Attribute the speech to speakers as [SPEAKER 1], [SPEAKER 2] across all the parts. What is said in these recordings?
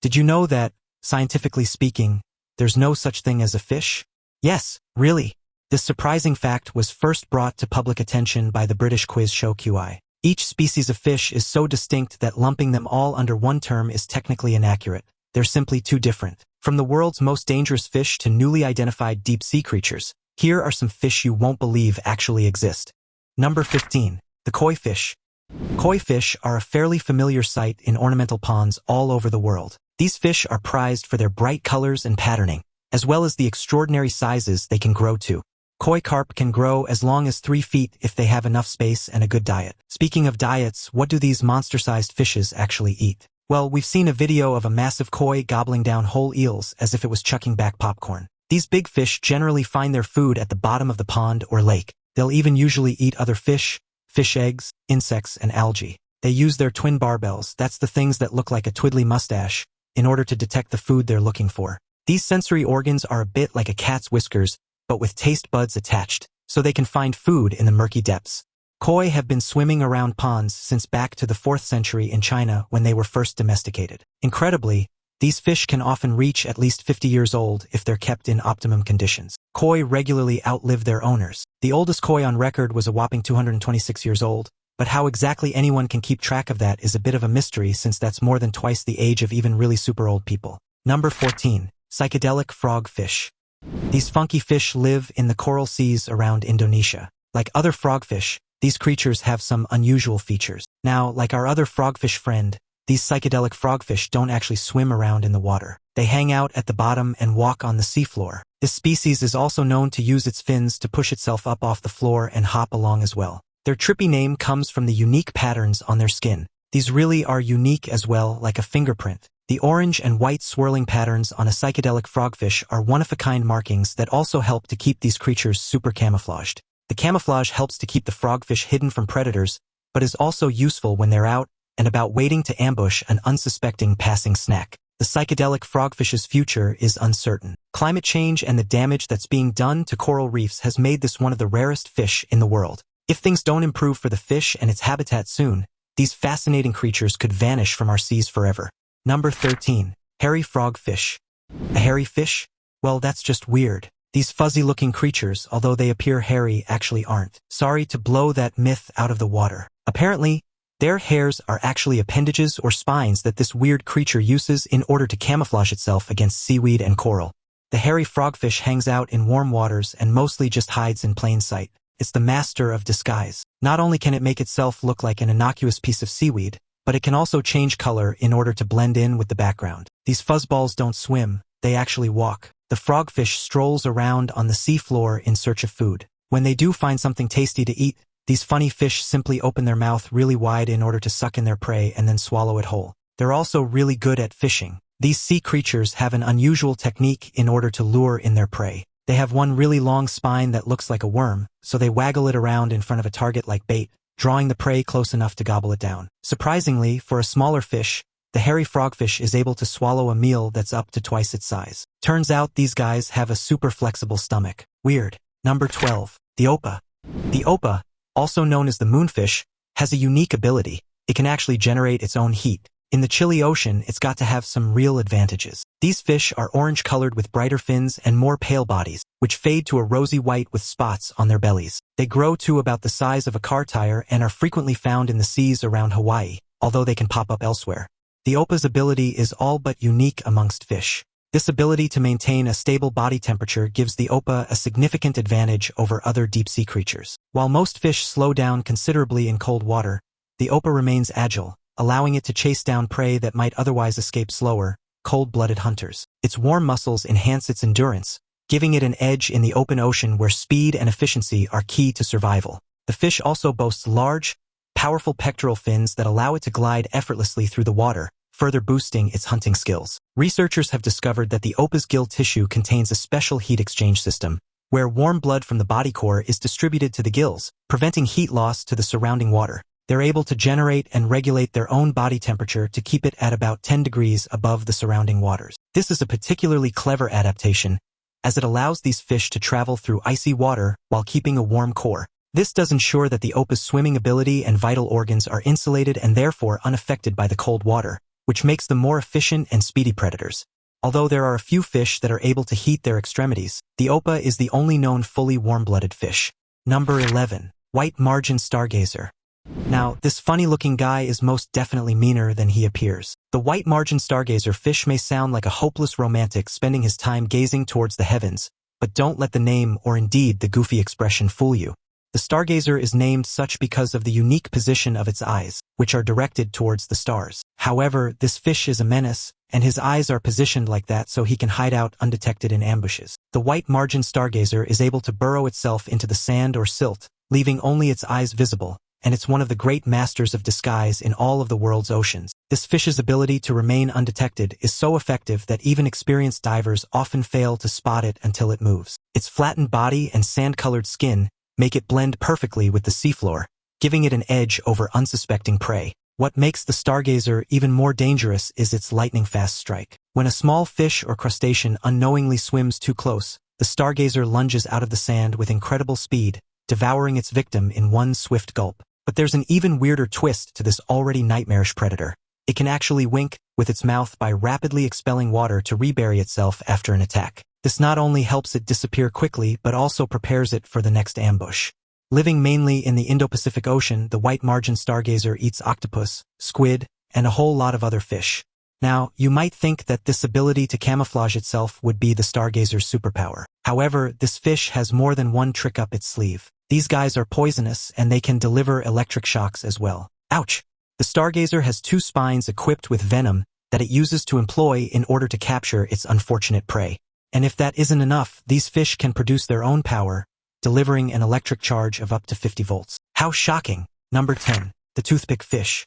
[SPEAKER 1] Did you know that, scientifically speaking, there's no such thing as a fish? Yes, really. This surprising fact was first brought to public attention by the British quiz show QI. Each species of fish is so distinct that lumping them all under one term is technically inaccurate. They're simply too different. From the world's most dangerous fish to newly identified deep-sea creatures, here are some fish you won't believe actually exist. Number 15. The koi fish. Koi fish are a fairly familiar sight in ornamental ponds all over the world. These fish are prized for their bright colors and patterning, as well as the extraordinary sizes they can grow to. Koi carp can grow as long as 3 feet if they have enough space and a good diet. Speaking of diets, what do these monster-sized fishes actually eat? Well, we've seen a video of a massive koi gobbling down whole eels as if it was chucking back popcorn. These big fish generally find their food at the bottom of the pond or lake. They'll even usually eat other fish eggs, insects, and algae. They use their twin barbels, that's the things that look like a twiddly mustache, in order to detect the food they're looking for. These sensory organs are a bit like a cat's whiskers, but with taste buds attached, so they can find food in the murky depths. Koi have been swimming around ponds since back to the 4th century in China when they were first domesticated. Incredibly, these fish can often reach at least 50 years old if they're kept in optimum conditions. Koi regularly outlive their owners. The oldest koi on record was a whopping 226 years old, but how exactly anyone can keep track of that is a bit of a mystery since that's more than twice the age of even really super old people. Number 14. Psychedelic frogfish. These funky fish live in the coral seas around Indonesia. Like other frogfish, these creatures have some unusual features. Now, like our other frogfish friend, these psychedelic frogfish don't actually swim around in the water. They hang out at the bottom and walk on the seafloor. This species is also known to use its fins to push itself up off the floor and hop along as well. Their trippy name comes from the unique patterns on their skin. These really are unique as well, like a fingerprint. The orange and white swirling patterns on a psychedelic frogfish are one-of-a-kind markings that also help to keep these creatures super camouflaged. The camouflage helps to keep the frogfish hidden from predators, but is also useful when they're out and about waiting to ambush an unsuspecting passing snack. The psychedelic frogfish's future is uncertain. Climate change and the damage that's being done to coral reefs has made this one of the rarest fish in the world. If things don't improve for the fish and its habitat soon, these fascinating creatures could vanish from our seas forever. Number 13. Hairy frogfish. A hairy fish? Well, that's just weird. These fuzzy-looking creatures, although they appear hairy, actually aren't. Sorry to blow that myth out of the water. Apparently, their hairs are actually appendages or spines that this weird creature uses in order to camouflage itself against seaweed and coral. The hairy frogfish hangs out in warm waters and mostly just hides in plain sight. It's the master of disguise. Not only can it make itself look like an innocuous piece of seaweed, but it can also change color in order to blend in with the background. These fuzzballs don't swim, they actually walk. The frogfish strolls around on the seafloor in search of food. When they do find something tasty to eat, these funny fish simply open their mouth really wide in order to suck in their prey and then swallow it whole. They're also really good at fishing. These sea creatures have an unusual technique in order to lure in their prey. They have one really long spine that looks like a worm, so they waggle it around in front of a target like bait, drawing the prey close enough to gobble it down. Surprisingly, for a smaller fish, the hairy frogfish is able to swallow a meal that's up to twice its size. Turns out these guys have a super flexible stomach. Weird. Number 12. The opah. The opah, also known as the moonfish, has a unique ability. It can actually generate its own heat. In the chilly ocean, it's got to have some real advantages. These fish are orange-colored with brighter fins and more pale bodies, which fade to a rosy white with spots on their bellies. They grow to about the size of a car tire and are frequently found in the seas around Hawaii, although they can pop up elsewhere. The opah's ability is all but unique amongst fish. This ability to maintain a stable body temperature gives the opah a significant advantage over other deep-sea creatures. While most fish slow down considerably in cold water, the opah remains agile, allowing it to chase down prey that might otherwise escape slower, cold-blooded hunters. Its warm muscles enhance its endurance, giving it an edge in the open ocean where speed and efficiency are key to survival. The fish also boasts large, powerful pectoral fins that allow it to glide effortlessly through the water, further boosting its hunting skills. Researchers have discovered that the opah's gill tissue contains a special heat exchange system, where warm blood from the body core is distributed to the gills, preventing heat loss to the surrounding water. They're able to generate and regulate their own body temperature to keep it at about 10 degrees above the surrounding waters. This is a particularly clever adaptation, as it allows these fish to travel through icy water while keeping a warm core. This does ensure that the opah's swimming ability and vital organs are insulated and therefore unaffected by the cold water, which makes them more efficient and speedy predators. Although there are a few fish that are able to heat their extremities, the opah is the only known fully warm-blooded fish. Number 11. White margin stargazer. Now, this funny-looking guy is most definitely meaner than he appears. The white margin stargazer fish may sound like a hopeless romantic spending his time gazing towards the heavens, but don't let the name or indeed the goofy expression fool you. The stargazer is named such because of the unique position of its eyes, which are directed towards the stars. However, this fish is a menace, and his eyes are positioned like that so he can hide out undetected in ambushes. The white margin stargazer is able to burrow itself into the sand or silt, leaving only its eyes visible, and it's one of the great masters of disguise in all of the world's oceans. This fish's ability to remain undetected is so effective that even experienced divers often fail to spot it until it moves. Its flattened body and sand-colored skin make it blend perfectly with the seafloor, giving it an edge over unsuspecting prey. What makes the stargazer even more dangerous is its lightning-fast strike. When a small fish or crustacean unknowingly swims too close, the stargazer lunges out of the sand with incredible speed, devouring its victim in one swift gulp. But there's an even weirder twist to this already nightmarish predator. It can actually wink with its mouth by rapidly expelling water to rebury itself after an attack. This not only helps it disappear quickly, but also prepares it for the next ambush. Living mainly in the Indo-Pacific Ocean, the white margin stargazer eats octopus, squid, and a whole lot of other fish. Now, you might think that this ability to camouflage itself would be the stargazer's superpower. However, this fish has more than one trick up its sleeve. These guys are poisonous, and they can deliver electric shocks as well. Ouch! The stargazer has two spines equipped with venom that it uses to employ in order to capture its unfortunate prey. And if that isn't enough, these fish can produce their own power, delivering an electric charge of up to 50 volts. How shocking! Number 10. The toothpick fish.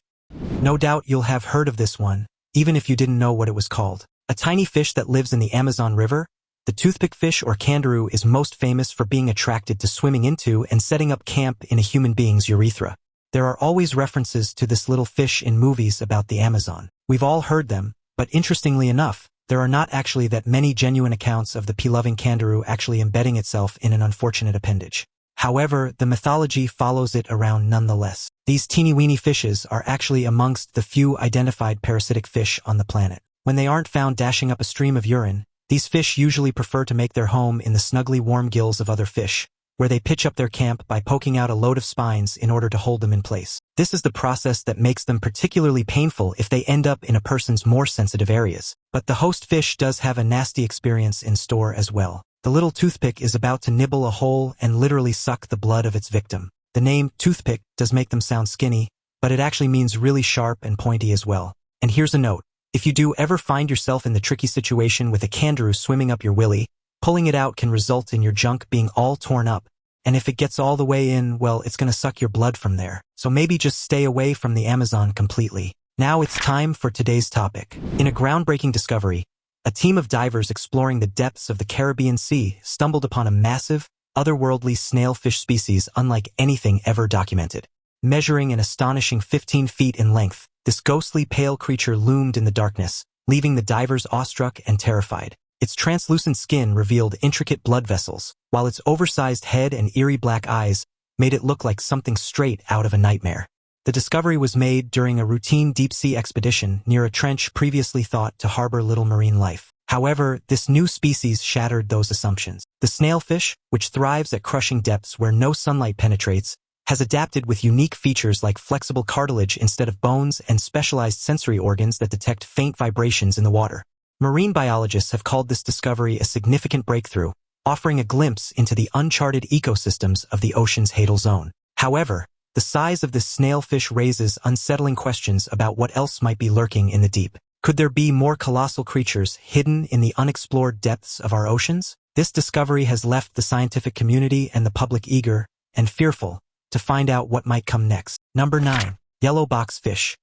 [SPEAKER 1] No doubt you'll have heard of this one, even if you didn't know what it was called. A tiny fish that lives in the Amazon River, the toothpick fish or kangaroo is most famous for being attracted to swimming into and setting up camp in a human being's urethra. There are always references to this little fish in movies about the Amazon. We've all heard them, but interestingly enough, there are not actually that many genuine accounts of the pea-loving kangaroo actually embedding itself in an unfortunate appendage. However, the mythology follows it around nonetheless. These teeny-weeny fishes are actually amongst the few identified parasitic fish on the planet. When they aren't found dashing up a stream of urine, these fish usually prefer to make their home in the snugly warm gills of other fish, where they pitch up their camp by poking out a load of spines in order to hold them in place. This is the process that makes them particularly painful if they end up in a person's more sensitive areas. But the host fish does have a nasty experience in store as well. The little toothpick is about to nibble a hole and literally suck the blood of its victim. The name toothpick does make them sound skinny, but it actually means really sharp and pointy as well. And here's a note. If you do ever find yourself in the tricky situation with a kangaroo swimming up your willy, pulling it out can result in your junk being all torn up, and if it gets all the way in, well, it's gonna suck your blood from there. So maybe just stay away from the Amazon completely. Now it's time for today's topic. In a groundbreaking discovery, a team of divers exploring the depths of the Caribbean Sea stumbled upon a massive, otherworldly snailfish species unlike anything ever documented. Measuring an astonishing 15 feet in length, this ghostly pale creature loomed in the darkness, leaving the divers awestruck and terrified. Its translucent skin revealed intricate blood vessels, while its oversized head and eerie black eyes made it look like something straight out of a nightmare. The discovery was made during a routine deep-sea expedition near a trench previously thought to harbor little marine life. However, this new species shattered those assumptions. The snailfish, which thrives at crushing depths where no sunlight penetrates, has adapted with unique features like flexible cartilage instead of bones and specialized sensory organs that detect faint vibrations in the water. Marine biologists have called this discovery a significant breakthrough, offering a glimpse into the uncharted ecosystems of the ocean's hadal zone. However, the size of this snailfish raises unsettling questions about what else might be lurking in the deep. Could there be more colossal creatures hidden in the unexplored depths of our oceans? This discovery has left the scientific community and the public eager and fearful to find out what might come next. Number 9. Yellow boxfish.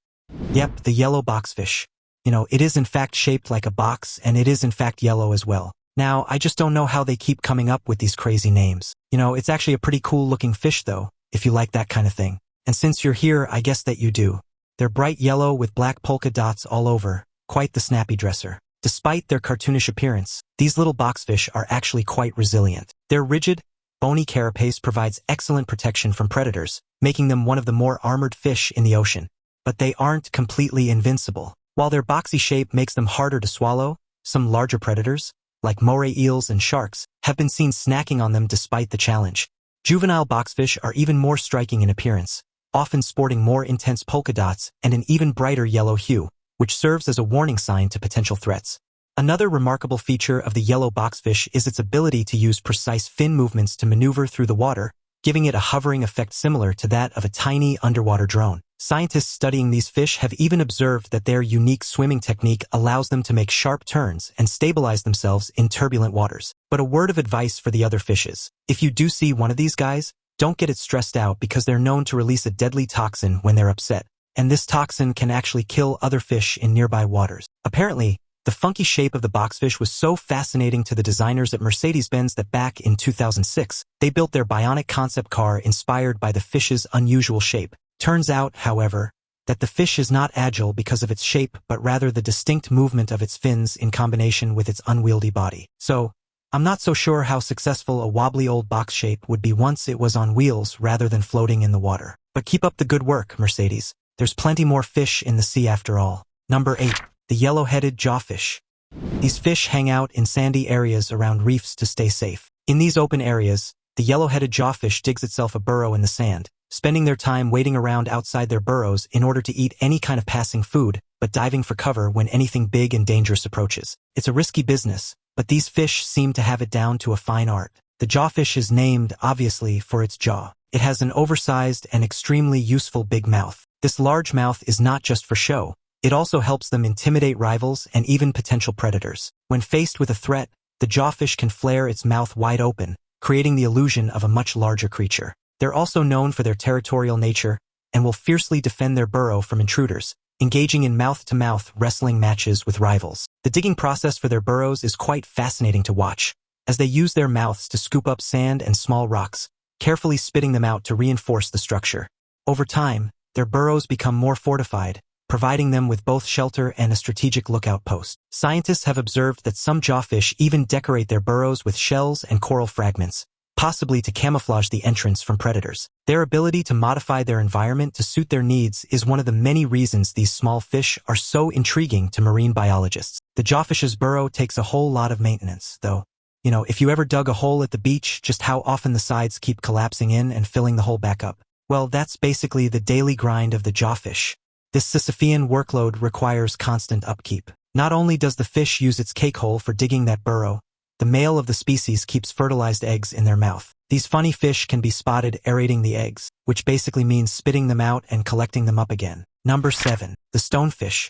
[SPEAKER 1] Yep, the yellow boxfish. It is in fact shaped like a box, and it is in fact yellow as well. Now, I just don't know how they keep coming up with these crazy names. It's actually a pretty cool looking fish though, if you like that kind of thing. And since you're here, I guess that you do. They're bright yellow with black polka dots all over, quite the snappy dresser. Despite their cartoonish appearance, these little boxfish are actually quite resilient. Their rigid, bony carapace provides excellent protection from predators, making them one of the more armored fish in the ocean. But they aren't completely invincible. While their boxy shape makes them harder to swallow, some larger predators, like moray eels and sharks, have been seen snacking on them despite the challenge. Juvenile boxfish are even more striking in appearance, often sporting more intense polka dots and an even brighter yellow hue, which serves as a warning sign to potential threats. Another remarkable feature of the yellow boxfish is its ability to use precise fin movements to maneuver through the water, giving it a hovering effect similar to that of a tiny underwater drone. Scientists studying these fish have even observed that their unique swimming technique allows them to make sharp turns and stabilize themselves in turbulent waters. But a word of advice for the other fishes: if you do see one of these guys, don't get it stressed out because they're known to release a deadly toxin when they're upset, and this toxin can actually kill other fish in nearby waters. Apparently, the funky shape of the boxfish was so fascinating to the designers at Mercedes-Benz that back in 2006, they built their bionic concept car inspired by the fish's unusual shape. Turns out, however, that the fish is not agile because of its shape but rather the distinct movement of its fins in combination with its unwieldy body. So, I'm not so sure how successful a wobbly old box shape would be once it was on wheels rather than floating in the water. But keep up the good work, Mercedes. There's plenty more fish in the sea after all. Number 8. The yellow-headed jawfish. These fish hang out in sandy areas around reefs to stay safe. In these open areas, the yellow-headed jawfish digs itself a burrow in the sand, spending their time waiting around outside their burrows in order to eat any kind of passing food, but diving for cover when anything big and dangerous approaches. It's a risky business, but these fish seem to have it down to a fine art. The jawfish is named, obviously, for its jaw. It has an oversized and extremely useful big mouth. This large mouth is not just for show. It also helps them intimidate rivals and even potential predators. When faced with a threat, the jawfish can flare its mouth wide open, creating the illusion of a much larger creature. They're also known for their territorial nature and will fiercely defend their burrow from intruders, engaging in mouth-to-mouth wrestling matches with rivals. The digging process for their burrows is quite fascinating to watch, as they use their mouths to scoop up sand and small rocks, carefully spitting them out to reinforce the structure. Over time, their burrows become more fortified, providing them with both shelter and a strategic lookout post. Scientists have observed that some jawfish even decorate their burrows with shells and coral fragments, possibly to camouflage the entrance from predators. Their ability to modify their environment to suit their needs is one of the many reasons these small fish are so intriguing to marine biologists. The jawfish's burrow takes a whole lot of maintenance, though. If you ever dug a hole at the beach, just how often the sides keep collapsing in and filling the hole back up. Well, that's basically the daily grind of the jawfish. This Sisyphean workload requires constant upkeep. Not only does the fish use its cake hole for digging that burrow, the male of the species keeps fertilized eggs in their mouth. These funny fish can be spotted aerating the eggs, which basically means spitting them out and collecting them up again. Number 7. The stonefish.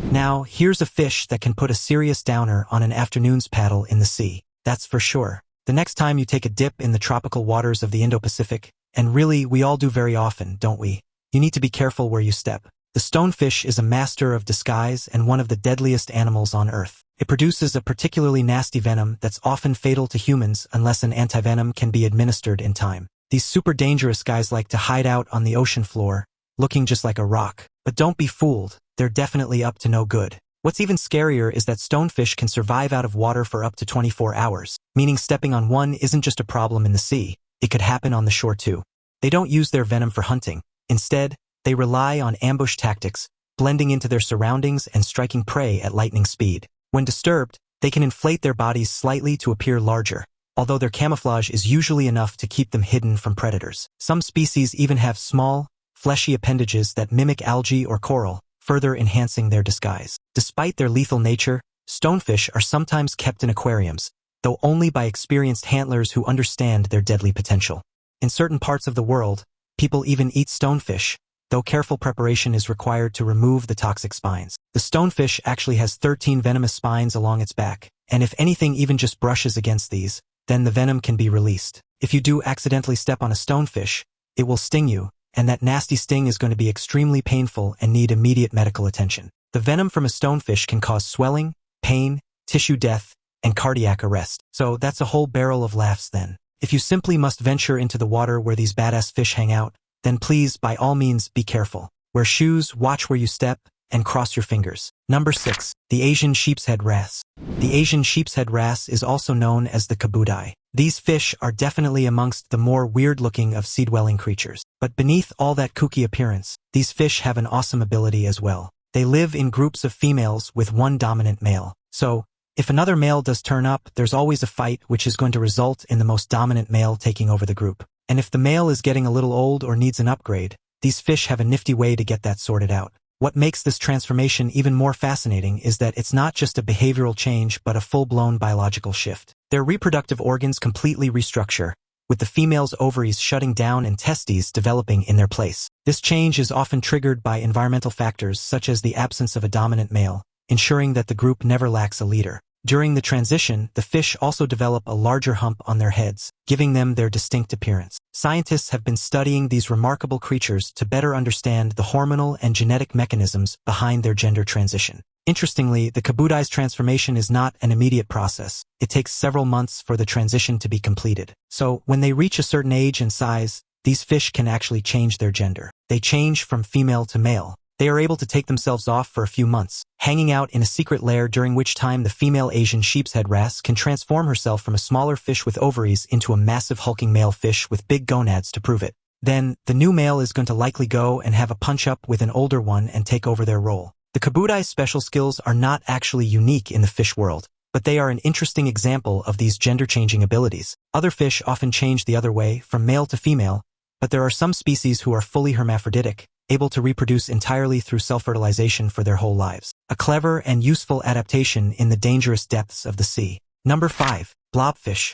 [SPEAKER 1] Now, here's a fish that can put a serious downer on an afternoon's paddle in the sea. That's for sure. The next time you take a dip in the tropical waters of the Indo-Pacific, and really, we all do very often, don't we? You need to be careful where you step. The stonefish is a master of disguise and one of the deadliest animals on Earth. It produces a particularly nasty venom that's often fatal to humans unless an antivenom can be administered in time. These super dangerous guys like to hide out on the ocean floor, looking just like a rock. But don't be fooled, they're definitely up to no good. What's even scarier is that stonefish can survive out of water for up to 24 hours, meaning stepping on one isn't just a problem in the sea, it could happen on the shore too. They don't use their venom for hunting. Instead, they rely on ambush tactics, blending into their surroundings and striking prey at lightning speed. When disturbed, they can inflate their bodies slightly to appear larger, although their camouflage is usually enough to keep them hidden from predators. Some species even have small, fleshy appendages that mimic algae or coral, further enhancing their disguise. Despite their lethal nature, stonefish are sometimes kept in aquariums, though only by experienced handlers who understand their deadly potential. In certain parts of the world, people even eat stonefish, though careful preparation is required to remove the toxic spines. The stonefish actually has 13 venomous spines along its back, and if anything even just brushes against these, then the venom can be released. If you do accidentally step on a stonefish, it will sting you, and that nasty sting is going to be extremely painful and need immediate medical attention. The venom from a stonefish can cause swelling, pain, tissue death, and cardiac arrest. So that's a whole barrel of laughs then. If you simply must venture into the water where these badass fish hang out, then please, by all means, be careful. Wear shoes, watch where you step, and cross your fingers. Number 6. The Asian sheepshead wrasse. The Asian sheepshead wrasse is also known as the kabudai. These fish are definitely amongst the more weird-looking of sea-dwelling creatures. But beneath all that kooky appearance, these fish have an awesome ability as well. They live in groups of females with one dominant male. So, if another male does turn up, there's always a fight which is going to result in the most dominant male taking over the group. And if the male is getting a little old or needs an upgrade, these fish have a nifty way to get that sorted out. What makes this transformation even more fascinating is that it's not just a behavioral change but a full-blown biological shift. Their reproductive organs completely restructure, with the female's ovaries shutting down and testes developing in their place. This change is often triggered by environmental factors such as the absence of a dominant male, ensuring that the group never lacks a leader. During the transition, the fish also develop a larger hump on their heads, giving them their distinct appearance. Scientists have been studying these remarkable creatures to better understand the hormonal and genetic mechanisms behind their gender transition. Interestingly, the kabudai's transformation is not an immediate process. It takes several months for the transition to be completed. So, when they reach a certain age and size, these fish can actually change their gender. They change from female to male. They are able to take themselves off for a few months, hanging out in a secret lair during which time the female Asian sheepshead wrasse can transform herself from a smaller fish with ovaries into a massive hulking male fish with big gonads to prove it. Then, the new male is going to likely go and have a punch-up with an older one and take over their role. The kabudai's special skills are not actually unique in the fish world, but they are an interesting example of these gender-changing abilities. Other fish often change the other way, from male to female, but there are some species who are fully hermaphroditic, able to reproduce entirely through self-fertilization for their whole lives. A clever and useful adaptation in the dangerous depths of the sea. Number 5. Blobfish.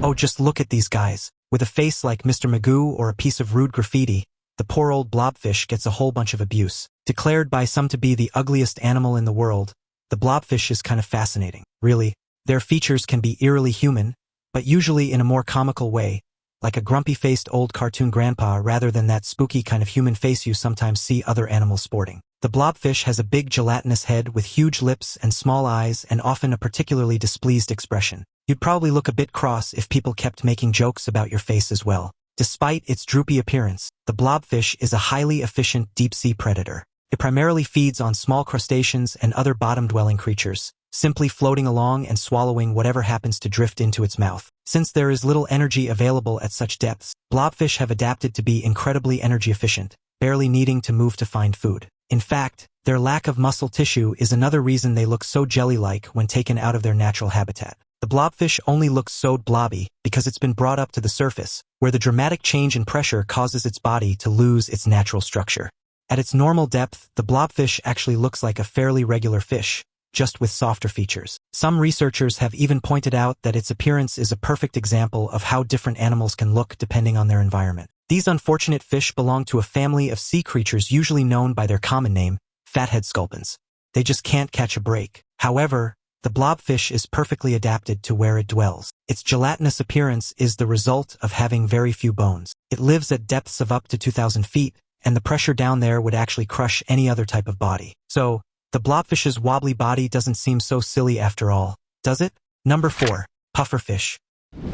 [SPEAKER 1] Oh, just look at these guys. With a face like Mr. Magoo or a piece of rude graffiti, the poor old blobfish gets a whole bunch of abuse. Declared by some to be the ugliest animal in the world, the blobfish is kind of fascinating. Really, their features can be eerily human, but usually in a more comical way, like a grumpy-faced old cartoon grandpa rather than that spooky kind of human face you sometimes see other animals sporting. The blobfish has a big gelatinous head with huge lips and small eyes and often a particularly displeased expression. You'd probably look a bit cross if people kept making jokes about your face as well. Despite its droopy appearance, the blobfish is a highly efficient deep-sea predator. It primarily feeds on small crustaceans and other bottom-dwelling creatures, simply floating along and swallowing whatever happens to drift into its mouth. Since there is little energy available at such depths, blobfish have adapted to be incredibly energy efficient, barely needing to move to find food. In fact, their lack of muscle tissue is another reason they look so jelly-like when taken out of their natural habitat. The blobfish only looks so blobby because it's been brought up to the surface, where the dramatic change in pressure causes its body to lose its natural structure. At its normal depth, the blobfish actually looks like a fairly regular fish, just with softer features. Some researchers have even pointed out that its appearance is a perfect example of how different animals can look depending on their environment. These unfortunate fish belong to a family of sea creatures usually known by their common name, fathead sculpins. They just can't catch a break. However, the blobfish is perfectly adapted to where it dwells. Its gelatinous appearance is the result of having very few bones. It lives at depths of up to 2,000 feet, and the pressure down there would actually crush any other type of body. So, the blobfish's wobbly body doesn't seem so silly after all, does it? Number 4. Pufferfish.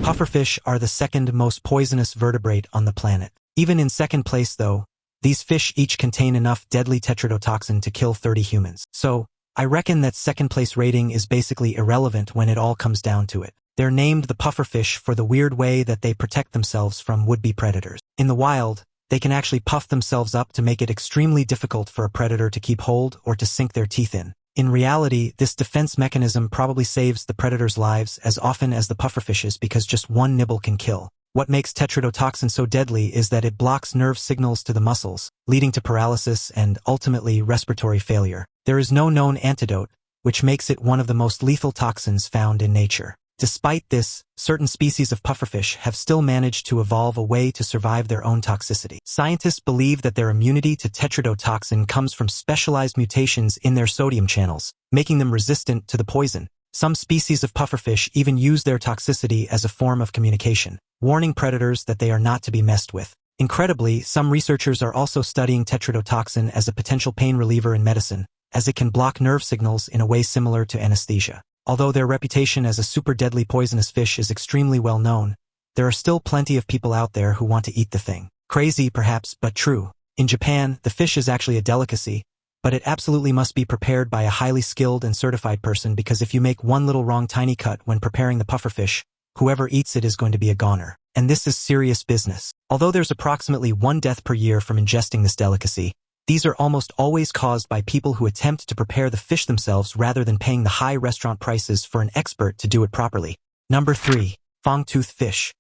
[SPEAKER 1] Pufferfish are the second most poisonous vertebrate on the planet. Even in second place though, these fish each contain enough deadly tetrodotoxin to kill 30 humans. So, I reckon that second place rating is basically irrelevant when it all comes down to it. They're named the pufferfish for the weird way that they protect themselves from would-be predators. In the wild, they can actually puff themselves up to make it extremely difficult for a predator to keep hold or to sink their teeth in. In reality, this defense mechanism probably saves the predator's lives as often as the pufferfish's because just one nibble can kill. What makes tetrodotoxin so deadly is that it blocks nerve signals to the muscles, leading to paralysis and, ultimately, respiratory failure. There is no known antidote, which makes it one of the most lethal toxins found in nature. Despite this, certain species of pufferfish have still managed to evolve a way to survive their own toxicity. Scientists believe that their immunity to tetrodotoxin comes from specialized mutations in their sodium channels, making them resistant to the poison. Some species of pufferfish even use their toxicity as a form of communication, warning predators that they are not to be messed with. Incredibly, some researchers are also studying tetrodotoxin as a potential pain reliever in medicine, as it can block nerve signals in a way similar to anesthesia. Although their reputation as a super deadly poisonous fish is extremely well known, there are still plenty of people out there who want to eat the thing. Crazy perhaps, but true. In Japan, the fish is actually a delicacy, but it absolutely must be prepared by a highly skilled and certified person because if you make one little wrong tiny cut when preparing the pufferfish, whoever eats it is going to be a goner. And this is serious business. Although there's approximately 1 death per year from ingesting this delicacy, These are almost always caused by people who attempt to prepare the fish themselves rather than paying the high restaurant prices for an expert to do it properly. Number 3. Fangtooth fish.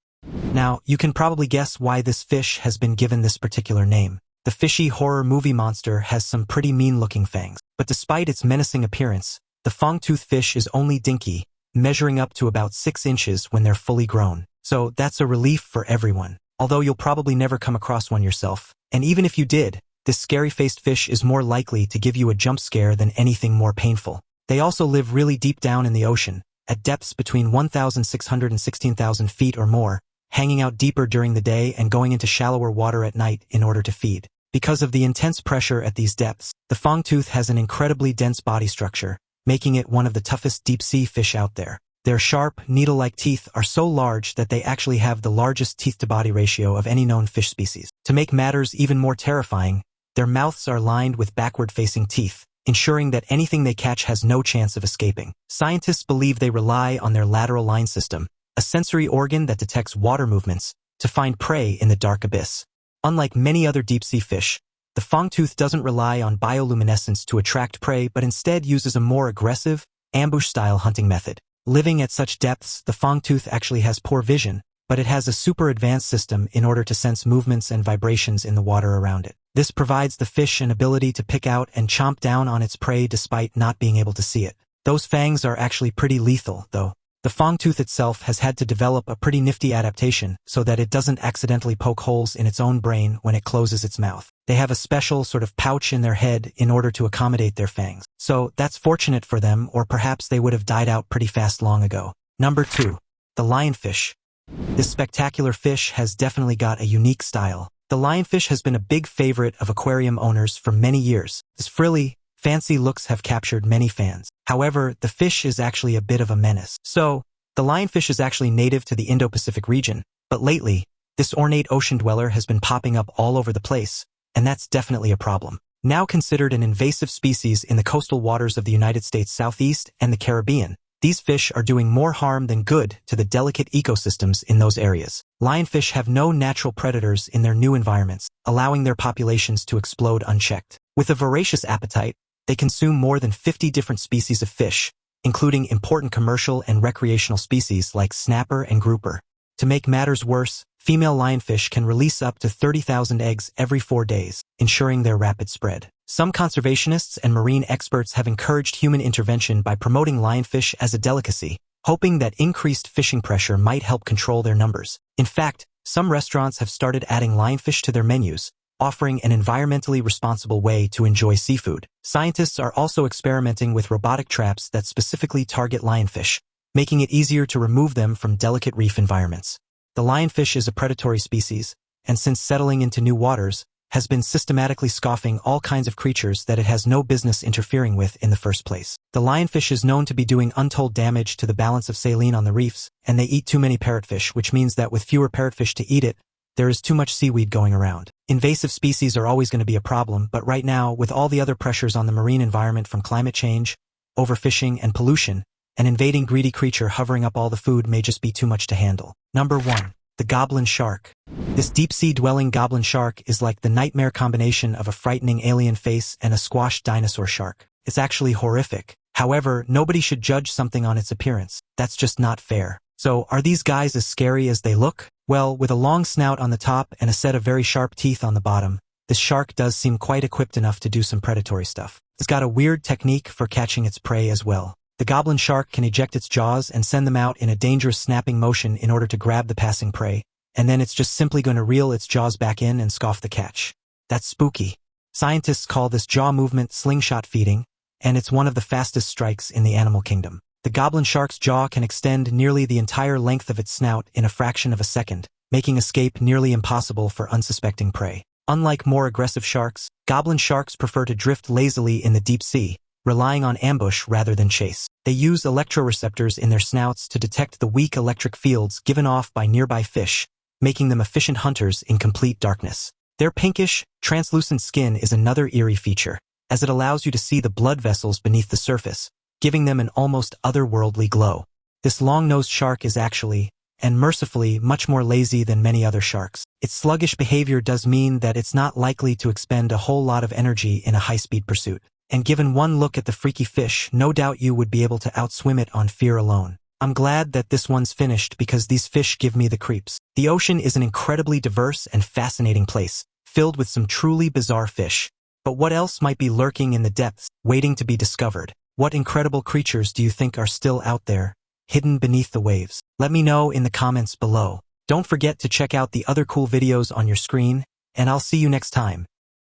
[SPEAKER 1] Now, you can probably guess why this fish has been given this particular name. The fishy horror movie monster has some pretty mean-looking fangs, but despite its menacing appearance, the fangtooth fish is only dinky, measuring up to about 6 inches when they're fully grown. So that's a relief for everyone, although you'll probably never come across one yourself. And even if you did, this scary-faced fish is more likely to give you a jump scare than anything more painful. They also live really deep down in the ocean, at depths between 1,600 and 16,000 feet or more, hanging out deeper during the day and going into shallower water at night in order to feed. Because of the intense pressure at these depths, the fangtooth has an incredibly dense body structure, making it one of the toughest deep-sea fish out there. Their sharp, needle-like teeth are so large that they actually have the largest teeth-to-body ratio of any known fish species. To make matters even more terrifying, their mouths are lined with backward-facing teeth, ensuring that anything they catch has no chance of escaping. Scientists believe they rely on their lateral line system, a sensory organ that detects water movements, to find prey in the dark abyss. Unlike many other deep-sea fish, the fangtooth doesn't rely on bioluminescence to attract prey but instead uses a more aggressive, ambush-style hunting method. Living at such depths, the fangtooth actually has poor vision, but it has a super advanced system in order to sense movements and vibrations in the water around it. This provides the fish an ability to pick out and chomp down on its prey despite not being able to see it. Those fangs are actually pretty lethal, though. The fangtooth itself has had to develop a pretty nifty adaptation so that it doesn't accidentally poke holes in its own brain when it closes its mouth. They have a special sort of pouch in their head in order to accommodate their fangs. So that's fortunate for them, or perhaps they would have died out pretty fast long ago. Number 2. The lionfish. This spectacular fish has definitely got a unique style. The lionfish has been a big favorite of aquarium owners for many years. Its frilly, fancy looks have captured many fans. However, the fish is actually a bit of a menace. So, the lionfish is actually native to the Indo-Pacific region, but lately, this ornate ocean dweller has been popping up all over the place, and that's definitely a problem. Now considered an invasive species in the coastal waters of the United States Southeast and the Caribbean, these fish are doing more harm than good to the delicate ecosystems in those areas. Lionfish have no natural predators in their new environments, allowing their populations to explode unchecked. With a voracious appetite, they consume more than 50 different species of fish, including important commercial and recreational species like snapper and grouper. To make matters worse, female lionfish can release up to 30,000 eggs every 4 days, ensuring their rapid spread. Some conservationists and marine experts have encouraged human intervention by promoting lionfish as a delicacy, hoping that increased fishing pressure might help control their numbers. In fact, some restaurants have started adding lionfish to their menus, offering an environmentally responsible way to enjoy seafood. Scientists are also experimenting with robotic traps that specifically target lionfish, making it easier to remove them from delicate reef environments. The lionfish is a predatory species, and since settling into new waters, has been systematically scoffing all kinds of creatures that it has no business interfering with in the first place. The lionfish is known to be doing untold damage to the balance of saline on the reefs, and they eat too many parrotfish, which means that with fewer parrotfish to eat it, there is too much seaweed going around. Invasive species are always going to be a problem, but right now, with all the other pressures on the marine environment from climate change, overfishing, and pollution, an invading greedy creature hovering up all the food may just be too much to handle. Number 1. The goblin shark. This deep-sea dwelling goblin shark is like the nightmare combination of a frightening alien face and a squashed dinosaur shark. It's actually horrific. However, nobody should judge something on its appearance. That's just not fair. So, are these guys as scary as they look? Well, with a long snout on the top and a set of very sharp teeth on the bottom, this shark does seem quite equipped enough to do some predatory stuff. It's got a weird technique for catching its prey as well. The goblin shark can eject its jaws and send them out in a dangerous snapping motion in order to grab the passing prey, and then it's just simply going to reel its jaws back in and scoff the catch. That's spooky. Scientists call this jaw movement slingshot feeding, and it's one of the fastest strikes in the animal kingdom. The goblin shark's jaw can extend nearly the entire length of its snout in a fraction of a second, making escape nearly impossible for unsuspecting prey. Unlike more aggressive sharks, goblin sharks prefer to drift lazily in the deep sea, relying on ambush rather than chase. They use electroreceptors in their snouts to detect the weak electric fields given off by nearby fish, making them efficient hunters in complete darkness. Their pinkish, translucent skin is another eerie feature, as it allows you to see the blood vessels beneath the surface, giving them an almost otherworldly glow. This long-nosed shark is actually, and mercifully much more lazy than many other sharks. Its sluggish behavior does mean that it's not likely to expend a whole lot of energy in a high-speed pursuit. And given one look at the freaky fish, no doubt you would be able to outswim it on fear alone. I'm glad that this one's finished because these fish give me the creeps. The ocean is an incredibly diverse and fascinating place, filled with some truly bizarre fish. But what else might be lurking in the depths, waiting to be discovered? What incredible creatures do you think are still out there, hidden beneath the waves? Let me know in the comments below. Don't forget to check out the other cool videos on your screen, and I'll see you next time.